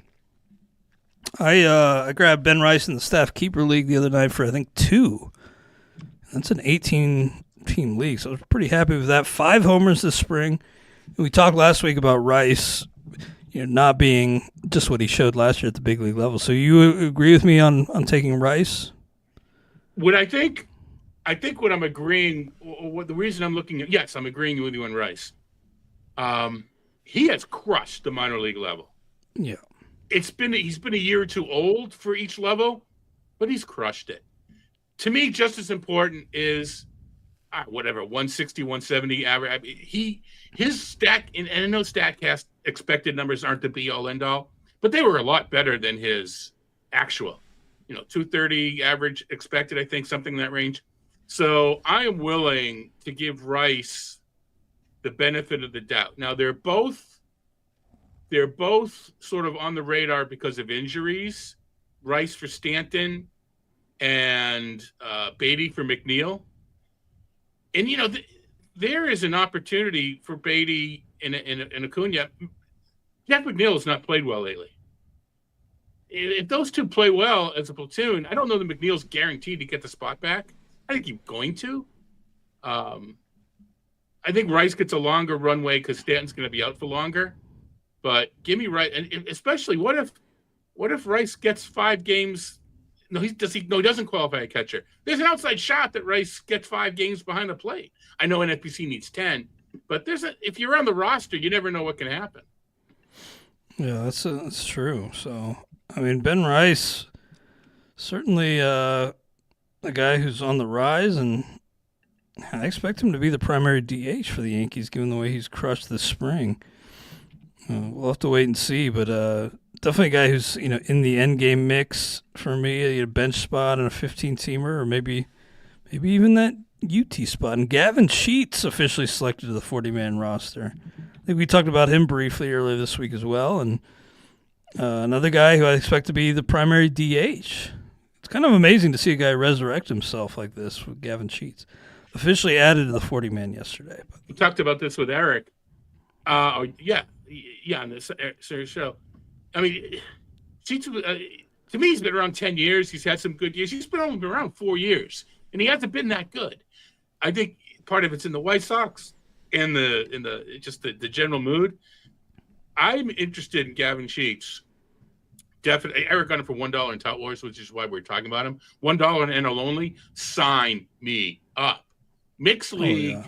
I grabbed Ben Rice in the staff keeper league the other night for I think 2. That's an 18-team league, so I was pretty happy with that. 5 homers this spring. We talked last week about Rice, not being just what he showed last year at the big league level. So you agree with me on taking Rice? What I think what I'm agreeing, what the reason I'm looking at, yes, I'm agreeing with you on Rice. He has crushed the minor league level. Yeah. He's been a year or two old for each level, but he's crushed it. To me, just as important is 160, 170 average. His stat, and I know StatCast expected numbers aren't the be all end all, but they were a lot better than his actual. 230 average expected, I think, something in that range. So I am willing to give Rice the benefit of the doubt. Now they're both sort of on the radar because of injuries. Rice for Stanton and Beatty for McNeil. And, there is an opportunity for Beatty and Acuna. Jeff McNeil has not played well lately. If those two play well as a platoon, I don't know that McNeil's guaranteed to get the spot back. I think he's going to. I think Rice gets a longer runway because Stanton's going to be out for longer. But give me Rice, and especially what if Rice gets 5 games? No, he doesn't qualify a catcher. There's an outside shot that Rice gets 5 games behind the plate. I know NFBC needs 10, but if you're on the roster, you never know what can happen. Yeah, that's true. So, I mean, Ben Rice, certainly a guy who's on the rise, and I expect him to be the primary DH for the Yankees, given the way he's crushed this spring. We'll have to wait and see, but definitely a guy who's in the end game mix for me, a bench spot and a 15-teamer, or maybe even that UT spot. And Gavin Sheets officially selected to the 40-man roster. I think we talked about him briefly earlier this week as well, and another guy who I expect to be the primary DH. It's kind of amazing to see a guy resurrect himself like this with Gavin Sheets. Officially added to the 40-man yesterday. We talked about this with Eric. On this show. I mean, Sheets, to me, he's been around 10 years. He's had some good years. He's been only around 4 years, and he hasn't been that good. I think part of it's in the White Sox and the general mood. I'm interested in Gavin Sheets. Definitely, Eric got him for $1 in Tout Wars, which is why we're talking about him. $1 in NL only. Sign me up. Mixed league.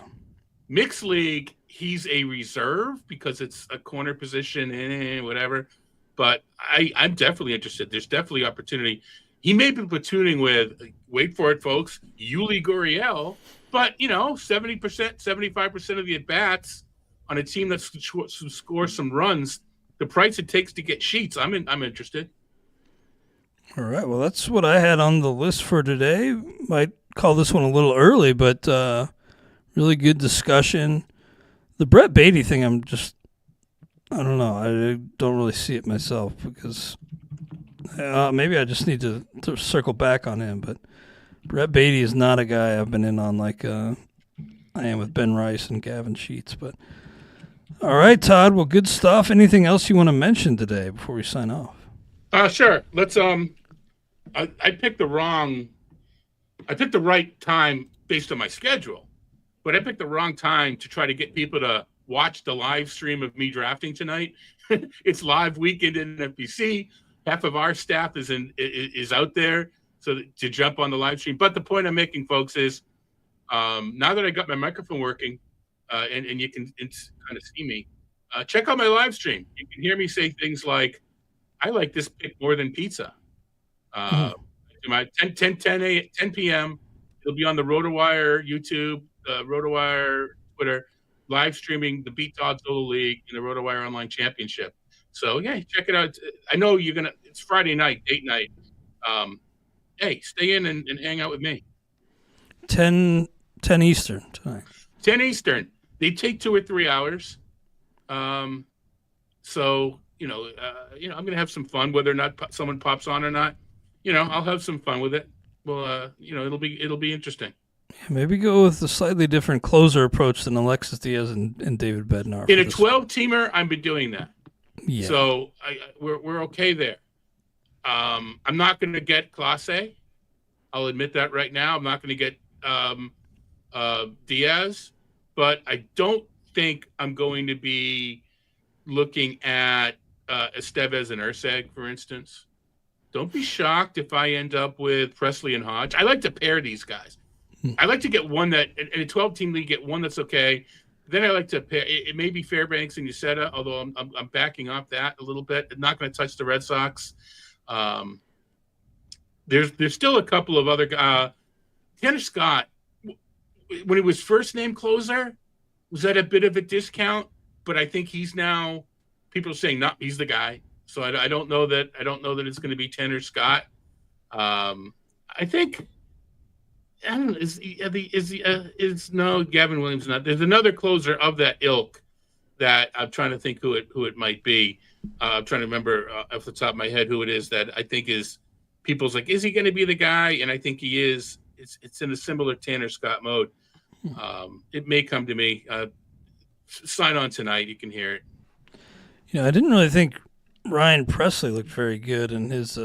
He's a reserve because it's a corner position and whatever. But I'm definitely interested. There's definitely opportunity. He may be platooning with, wait for it, folks, Yuli Gurriel. But, 70%, 75% of the at-bats on a team that scores some runs, the price it takes to get Sheets, I'm interested. All right. Well, that's what I had on the list for today. Might call this one a little early, but really good discussion. The Brett Beatty thing, I don't know. I don't really see it myself because maybe I just need to circle back on him. But Brett Beatty is not a guy I've been in on like I am with Ben Rice and Gavin Sheets. But all right, Todd. Well, good stuff. Anything else you want to mention today before we sign off? Sure. Let's. I picked the right time based on my schedule. But I picked the wrong time to try to get people to watch the live stream of me drafting tonight. It's live weekend in NFBC. Half of our staff is out there to jump on the live stream. But the point I'm making, folks, is now that I got my microphone working and you can kind of see me, check out my live stream. You can hear me say things like, I like this pick more than pizza. My 10 p.m. It'll be on the RotoWire YouTube, RotoWire Twitter, live streaming the Beat Todd Zola League in the RotoWire Online Championship. So, yeah, check it out. I know it's Friday night, date night. Hey, stay in and hang out with me. 10 Eastern tonight. 10 Eastern. They take 2 or 3 hours. So I'm gonna have some fun, whether or not someone pops on or not. I'll have some fun with it. Well, it'll be interesting. Maybe go with a slightly different closer approach than Alexis Diaz and David Bednar. In a 12-teamer, I've been doing that. Yeah. So we're okay there. I'm not going to get Clase. I'll admit that right now. I'm not going to get Diaz, but I don't think I'm going to be looking at Estevez and Urseg, for instance. Don't be shocked if I end up with Presley and Hodge. I like to pair these guys. I like to get one that in a 12-team league, get one that's okay. Then I like to pair. It may be Fairbanks and Uceta, although I'm backing off that a little bit. I'm not going to touch the Red Sox. There's still a couple of other Tanner Scott, when he was first named closer, was at a bit of a discount, but I think he's now, people are saying no, he's the guy. So I don't know that it's going to be Tanner Scott. I think. I don't know. Is no Gavin Williams not? There's another closer of that ilk that I'm trying to think who it might be. I'm trying to remember off the top of my head who it is that I think is people's like, is he going to be the guy? And I think he is. It's in a similar Tanner Scott mode. It may come to me. Sign on tonight. You can hear it. I didn't really think Ryan Presley looked very good in his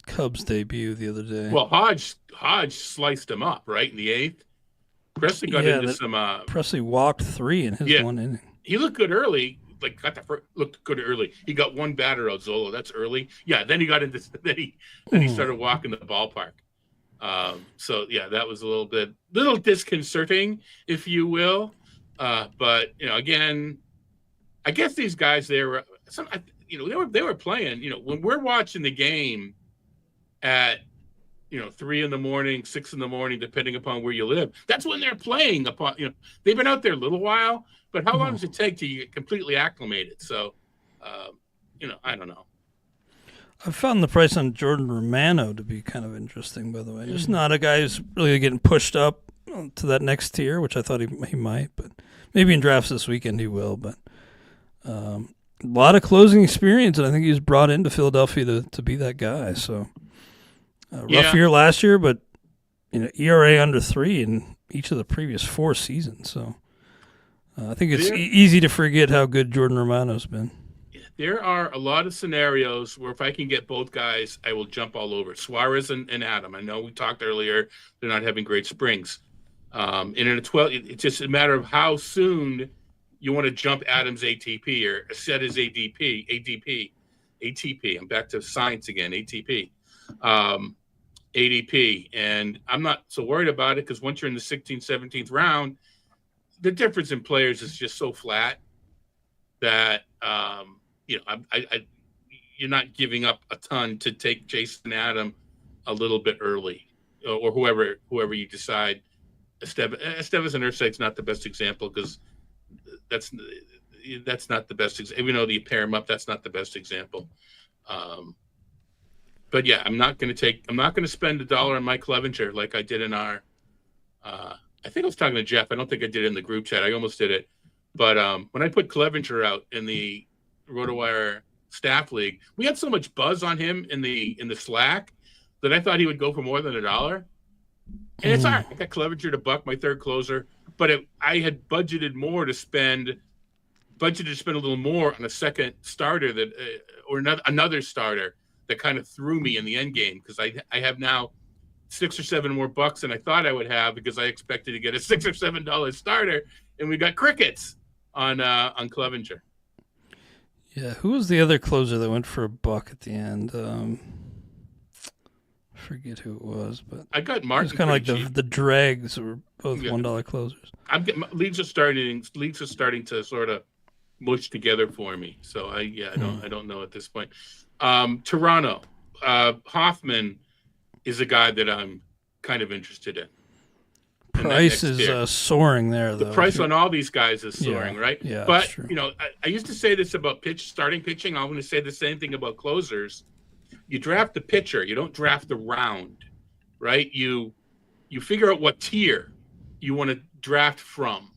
Cubs debut the other day. Well, Hodge sliced him up right in the 8th. Presley got into some. Presley walked 3 in his one inning. He looked good early. Looked good early. He got one batter out. Zola. That's early. Yeah. Then he got into. Then he started walking the ballpark. So yeah, that was a little disconcerting, if you will. But again, I guess these guys they were playing. When we're watching the game at 3 a.m, 6 a.m, depending upon where you live. That's when they're playing. They've been out there a little while, but how long does it take till you get completely acclimated? So, I don't know. I found the price on Jordan Romano to be kind of interesting, by the way. Just not a guy who's really getting pushed up to that next tier, which I thought he might, but maybe in drafts this weekend he will. But a lot of closing experience, and I think he was brought into Philadelphia to be that guy. So. Rough year last year, but ERA under 3 in each of the previous 4 seasons. So I think it's easy to forget how good Jordan Romano's been. There are a lot of scenarios where if I can get both guys, I will jump all over. Suarez and Adam. I know we talked earlier; they're not having great springs. And in a 12, it's just a matter of how soon you want to jump Adam's ATP or set his ATP. I'm back to science again. ATP. ADP, and I'm not so worried about it because once you're in the 16th, 17th round, the difference in players is just so flat that you're not giving up a ton to take Jason Adam a little bit early, or whoever you decide. Estevez and Urseg's not the best example because that's not the best example. Even though you pair them up, that's not the best example. But yeah, I'm not going to spend $1 on Mike Clevenger like I did in our. I think I was talking to Jeff. I don't think I did it in the group chat. I almost did it, but when I put Clevenger out in the RotoWire staff league, we had so much buzz on him in the Slack that I thought he would go for more than $1. And it's all right. I got Clevenger to buck, my third closer, but I had budgeted to spend a little more on a second starter or another starter. That kind of threw me in the end game because I have now $6 or $7 more bucks than I thought I would have because I expected to get a $6 or $7 starter, and we got crickets on Clevenger. Yeah, who was the other closer that went for $1 at the end? I forget who it was, but I got Martin. It's kind of like the Dregs were both $1 closers. Leagues are starting to sort of mush together for me. So I don't know at this point. Toronto, Hoffman is a guy that I'm kind of interested in. Price is soaring there, though. The price on all these guys is soaring, right? Yeah, but I used to say this about starting pitching. I'm going to say the same thing about closers. you draft the pitcher. You don't draft the round, right? You figure out what tier you want to draft from.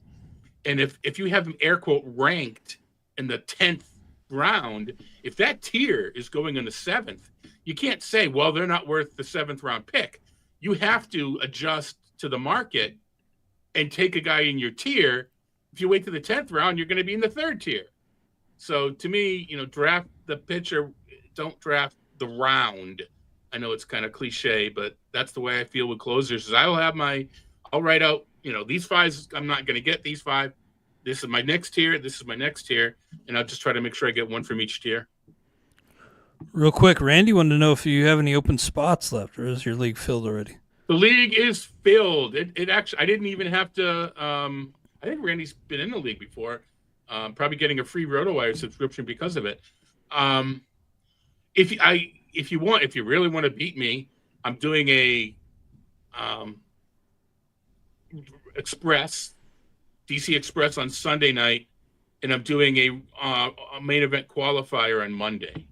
And if you have them air quote ranked in the 10th round, if that tier is going in the 7th, you can't say, well, they're not worth the 7th round pick. You have to adjust to the market and take a guy in your tier. If you wait to the 10th round, you're going to be in the 3rd tier. So to me, draft the pitcher, don't draft the round. I know it's kind of cliche, but that's the way I feel with closers. Is I'll write out, these 5 I'm not going to get, these 5. This is my next tier. This is my next tier. And I'll just try to make sure I get one from each tier. Real quick, Randy wanted to know if you have any open spots left, or is your league filled already? The league is filled. It actually, I didn't even have to, I think Randy's been in the league before, probably getting a free RotoWire subscription because of it. If you really want to beat me, I'm doing a DC Express on Sunday night, and I'm doing a main event qualifier on Monday.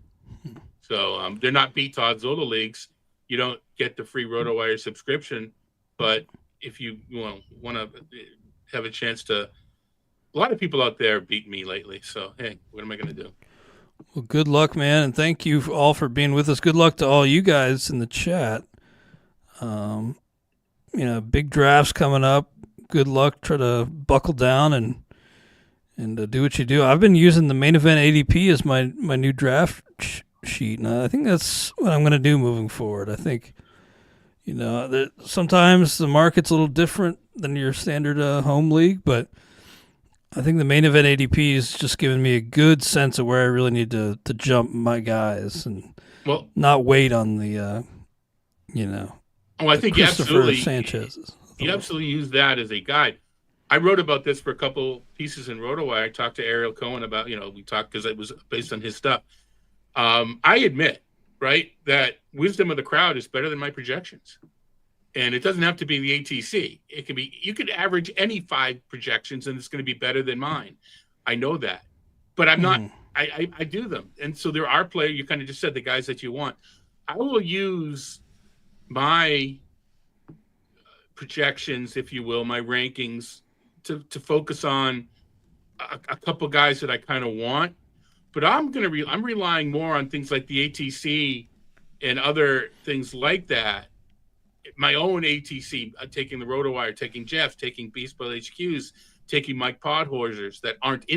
So they're not beat Todd Zola leagues. You don't get the free RotoWire subscription, but if you want to have a chance to, a lot of people out there beat me lately. So hey, what am I going to do? Well, good luck, man, and thank you all for being with us. Good luck to all you guys in the chat. Big drafts coming up. Good luck. Try to buckle down and do what you do. I've been using the main event ADP as my new draft sheet, and I think that's what I'm going to do moving forward. I think, sometimes the market's a little different than your standard home league, but I think the main event ADP is just giving me a good sense of where I really need to jump my guys and not wait on the, I think Christopher Sanchez's. You absolutely use that as a guide. I wrote about this for a couple pieces in RotoWire. I talked to Ariel Cohen about, we talked because it was based on his stuff. I admit, right, that wisdom of the crowd is better than my projections. And it doesn't have to be the ATC. It can be, you could average any 5 projections and it's going to be better than mine. I know that. But I'm not, I do them. And so there are players, you kind of just said the guys that you want. I will use my projections, if you will, my rankings to focus on a couple guys that I kind of want. But I'm relying more on things like the ATC and other things like that. My own ATC, taking the RotoWire, taking Jeff's, taking Baseball HQ's, taking Mike Podhorsers that aren't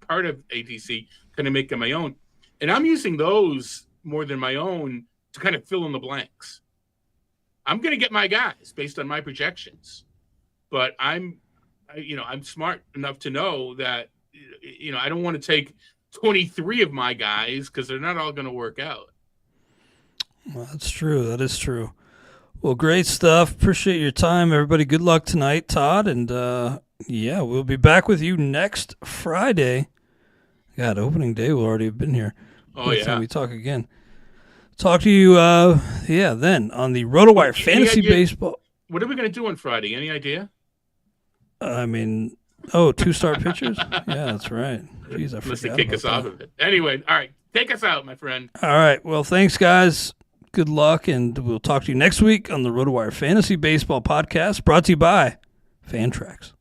part of ATC, kind of make them my own. And I'm using those more than my own to kind of fill in the blanks. I'm going to get my guys based on my projections, but I'm smart enough to know that, I don't want to take 23 of my guys because they're not all going to work out. Well, that's true. That is true. Well, great stuff. Appreciate your time, everybody. Good luck tonight, Todd. And, we'll be back with you next Friday. God, opening day will already have been here. Oh, yeah. Time we talk again. Talk to you, then on the RotoWire Fantasy Baseball. What are we going to do on Friday? Any idea? 2-star pitchers? Yeah, that's right. Jeez, I Unless they forgot kick us about off of it. Anyway, all right. Take us out, my friend. All right. Well, thanks, guys. Good luck, and we'll talk to you next week on the RotoWire Fantasy Baseball Podcast, brought to you by Fantrax.